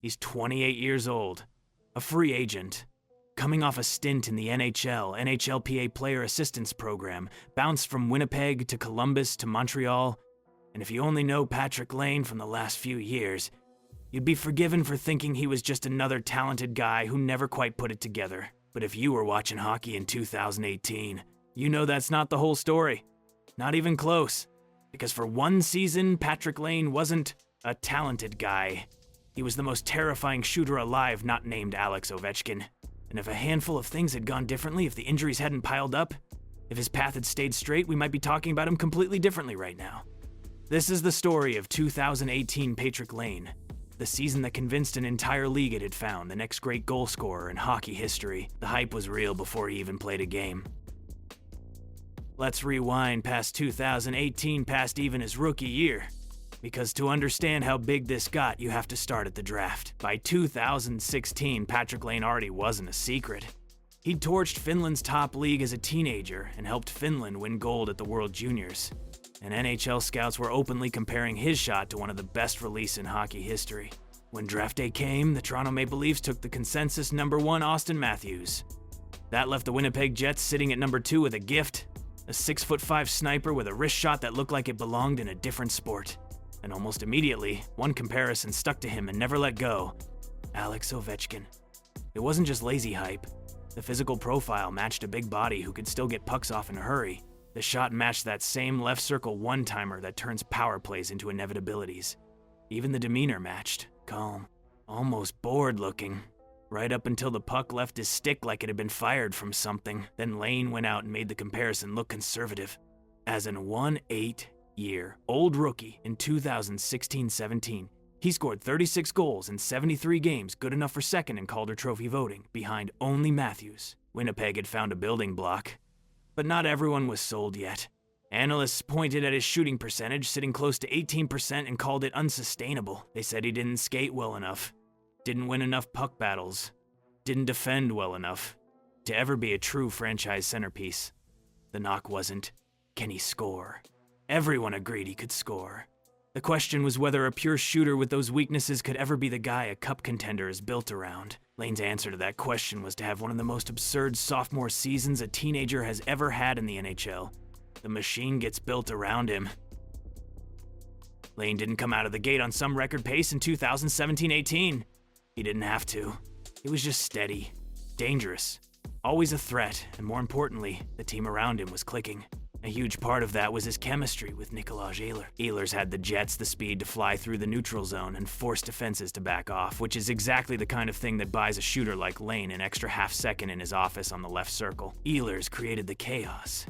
He's 28 years old, a free agent, coming off a stint in the NHLPA Player Assistance Program, bounced from Winnipeg to Columbus to Montreal, and if you only know Patrik Laine from the last few years, you'd be forgiven for thinking he was just another talented guy who never quite put it together. But if you were watching hockey in 2018, you know that's not the whole story. Not even close. Because for one season, Patrik Laine wasn't a talented guy. He was the most terrifying shooter alive not named Alex Ovechkin. And if a handful of things had gone differently, if the injuries hadn't piled up, if his path had stayed straight, we might be talking about him completely differently right now. This is the story of 2018 Patrik Laine, the season that convinced an entire league it had found the next great goal scorer in hockey history. The hype was real before he even played a game. Let's rewind past 2018, past even his rookie year. Because to understand how big this got, you have to start at the draft. By 2016, Patrik Laine already wasn't a secret. He'd torched Finland's top league as a teenager and helped Finland win gold at the World Juniors. And NHL scouts were openly comparing his shot to one of the best releases in hockey history. When draft day came, the Toronto Maple Leafs took the consensus number 1 Austin Matthews. That left the Winnipeg Jets sitting at number 2 with a gift, a 6'5" sniper with a wrist shot that looked like it belonged in a different sport. And almost immediately, one comparison stuck to him and never let go: Alex Ovechkin. It wasn't just lazy hype. The physical profile matched a big body who could still get pucks off in a hurry. The shot matched that same left circle one-timer that turns power plays into inevitabilities. Even the demeanor matched, calm, almost bored looking, right up until the puck left his stick like it had been fired from something. Then Laine went out and made the comparison look conservative. As an 18-year-old rookie in 2016-17, he scored 36 goals in 73 games, good enough for second in Calder Trophy voting, behind only Matthews. Winnipeg had found a building block. But not everyone was sold yet. Analysts pointed at his shooting percentage, sitting close to 18%, and called it unsustainable. They said he didn't skate well enough, didn't win enough puck battles, didn't defend well enough to ever be a true franchise centerpiece. The knock wasn't, can he score? Everyone agreed he could score. The question was whether a pure shooter with those weaknesses could ever be the guy a cup contender is built around. Laine's answer to that question was to have one of the most absurd sophomore seasons a teenager has ever had in the NHL. The machine gets built around him. Laine didn't come out of the gate on some record pace in 2017-18. He didn't have to. He was just steady, dangerous, always a threat, and more importantly, the team around him was clicking. A huge part of that was his chemistry with Nicolas Ehlers. Ehlers had the Jets the speed to fly through the neutral zone and force defenses to back off, which is exactly the kind of thing that buys a shooter like Laine an extra half-second in his office on the left circle. Ehlers created the chaos.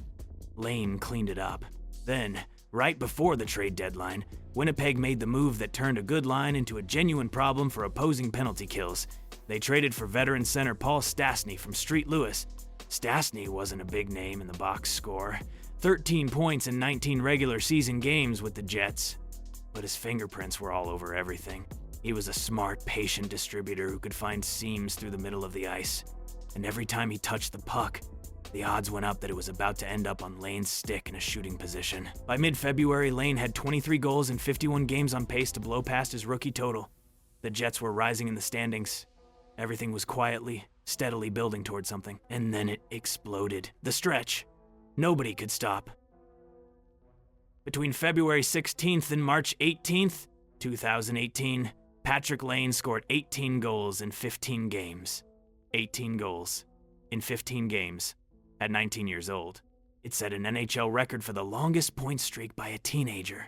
Laine cleaned it up. Then, right before the trade deadline, Winnipeg made the move that turned a good line into a genuine problem for opposing penalty kills. They traded for veteran center Paul Stastny from St. Louis. Stastny wasn't a big name in the box score. 13 points in 19 regular season games with the Jets. But his fingerprints were all over everything. He was a smart, patient distributor who could find seams through the middle of the ice. And every time he touched the puck, the odds went up that it was about to end up on Laine's stick in a shooting position. By mid-February, Laine had 23 goals in 51 games on pace to blow past his rookie total. The Jets were rising in the standings. Everything was quietly, steadily building toward something. And then it exploded. The stretch. Nobody could stop. Between February 16th and March 18th, 2018, Patrik Laine scored 18 goals in 15 games. 18 goals in 15 games at 19 years old. It set an NHL record for the longest point streak by a teenager,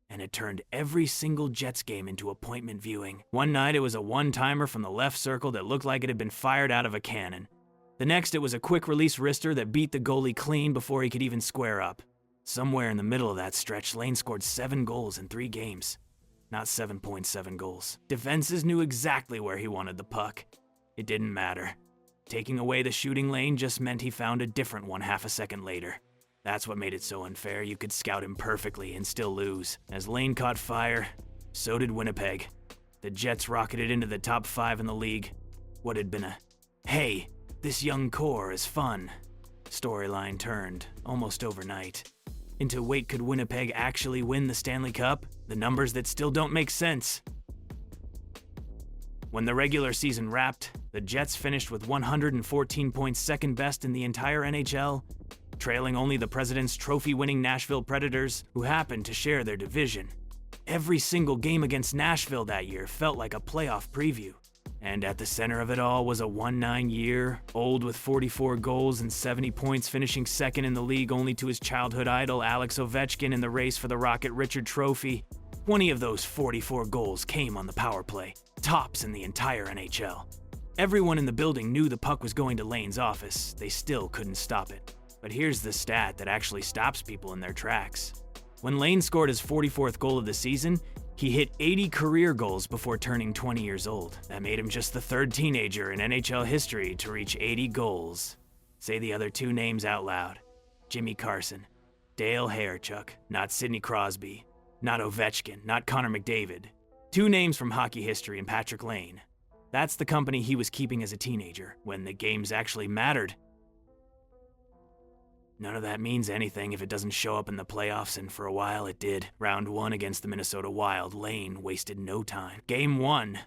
and it turned every single Jets game into appointment viewing. One night it was a one-timer from the left circle that looked like it had been fired out of a cannon. The next, it was a quick-release wrister that beat the goalie clean before he could even square up. Somewhere in the middle of that stretch, Laine scored 7 goals in 3 games. Not 7.7 goals. Defenses knew exactly where he wanted the puck. It didn't matter. Taking away the shooting lane just meant he found a different one half a second later. That's what made it so unfair. You could scout him perfectly and still lose. As Laine caught fire, so did Winnipeg. The Jets rocketed into the top 5 in the league. What had been a, hey, this young core is fun storyline turned, almost overnight, into wait, could Winnipeg actually win the Stanley Cup? The numbers that still don't make sense. When the regular season wrapped, the Jets finished with 114 points, second best in the entire NHL, trailing only the President's Trophy-winning Nashville Predators, who happened to share their division. Every single game against Nashville that year felt like a playoff preview. And at the center of it all was a 19-year-old with 44 goals and 70 points, finishing second in the league only to his childhood idol Alex Ovechkin in the race for the Rocket Richard Trophy. 20 of those 44 goals came on the power play, tops in the entire NHL. Everyone in the building knew the puck was going to Laine's office. They still couldn't stop it. But here's the stat that actually stops people in their tracks. When Laine scored his 44th goal of the season, he hit 80 career goals before turning 20 years old. That made him just the third teenager in NHL history to reach 80 goals. Say the other two names out loud. Jimmy Carson, Dale Hawerchuk, not Sidney Crosby, not Ovechkin, not Connor McDavid. Two names from hockey history and Patrik Laine. That's the company he was keeping as a teenager, when the games actually mattered. None of that means anything if it doesn't show up in the playoffs, and for a while it did. Round 1 against the Minnesota Wild, Laine wasted no time. Game 1,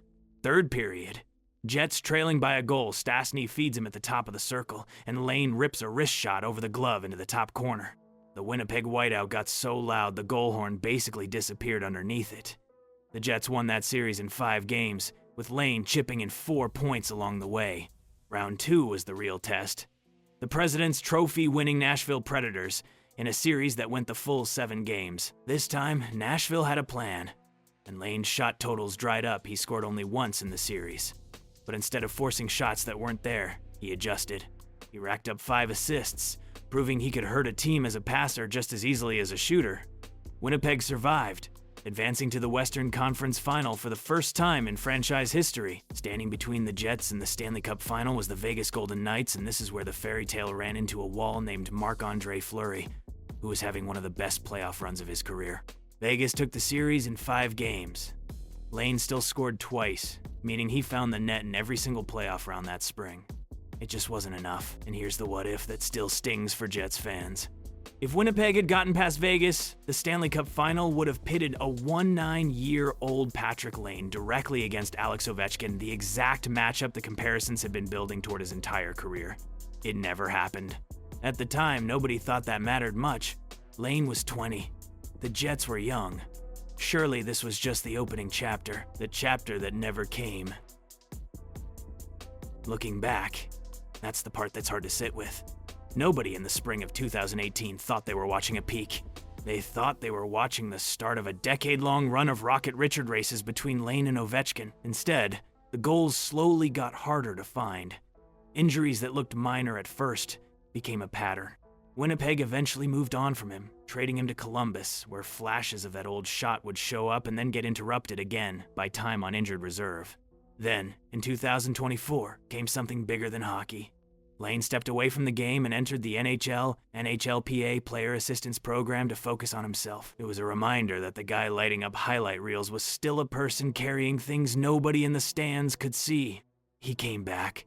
third period. Jets trailing by a goal, Stastny feeds him at the top of the circle, and Laine rips a wrist shot over the glove into the top corner. The Winnipeg whiteout got so loud the goal horn basically disappeared underneath it. The Jets won that series in 5 games, with Laine chipping in 4 points along the way. Round 2 was the real test. The President's Trophy-winning Nashville Predators, in a series that went the full 7 games. This time, Nashville had a plan. And Laine's shot totals dried up. He scored only once in the series. But instead of forcing shots that weren't there, he adjusted. He racked up 5 assists, proving he could hurt a team as a passer just as easily as a shooter. Winnipeg survived, advancing to the Western Conference Final for the first time in franchise history. Standing between the Jets and the Stanley Cup Final was the Vegas Golden Knights, and this is where the fairy tale ran into a wall named Marc-Andre Fleury, who was having one of the best playoff runs of his career. Vegas took the series in 5 games. Laine still scored twice, meaning he found the net in every single playoff round that spring. It just wasn't enough, and here's the what if that still stings for Jets fans. If Winnipeg had gotten past Vegas, the Stanley Cup Final would have pitted a 19-year-old Patrik Laine directly against Alex Ovechkin, the exact matchup the comparisons had been building toward his entire career. It never happened. At the time, nobody thought that mattered much. Laine was 20. The Jets were young. Surely this was just the opening chapter, the chapter that never came. Looking back, that's the part that's hard to sit with. Nobody in the spring of 2018 thought they were watching a peak. They thought they were watching the start of a decade-long run of Rocket Richard races between Laine and Ovechkin. Instead, the goals slowly got harder to find. Injuries that looked minor at first became a pattern. Winnipeg eventually moved on from him, trading him to Columbus, where flashes of that old shot would show up and then get interrupted again by time on injured reserve. Then, in 2024, came something bigger than hockey. Laine stepped away from the game and entered the NHLPA Player Assistance Program to focus on himself. It was a reminder that the guy lighting up highlight reels was still a person carrying things nobody in the stands could see. He came back.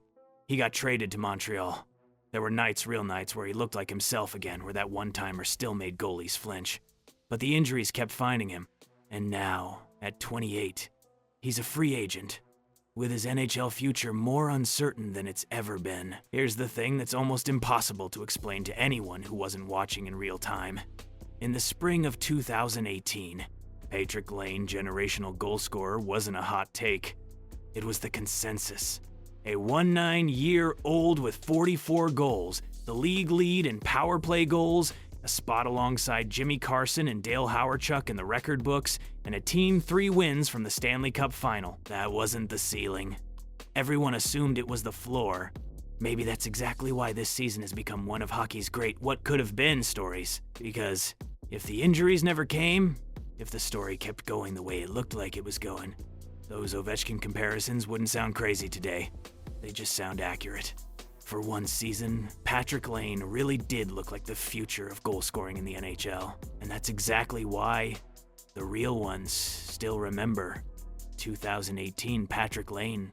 He got traded to Montreal. There were nights, real nights, where he looked like himself again, where that one-timer still made goalies flinch. But the injuries kept finding him. And now, at 28, he's a free agent, with his NHL future more uncertain than it's ever been. Here's the thing that's almost impossible to explain to anyone who wasn't watching in real time. In the spring of 2018, Patrik Laine, generational goal scorer, wasn't a hot take. It was the consensus. A 19-year-old with 44 goals, the league lead in power play goals, a spot alongside Jimmy Carson and Dale Hawerchuk in the record books, and a team 3 wins from the Stanley Cup Final. That wasn't the ceiling. Everyone assumed it was the floor. Maybe that's exactly why this season has become one of hockey's great what-could-have-been stories. Because if the injuries never came, if the story kept going the way it looked like it was going, those Ovechkin comparisons wouldn't sound crazy today. They just sound accurate. For one season, Patrik Laine really did look like the future of goal scoring in the NHL. And that's exactly why the real ones still remember 2018 Patrik Laine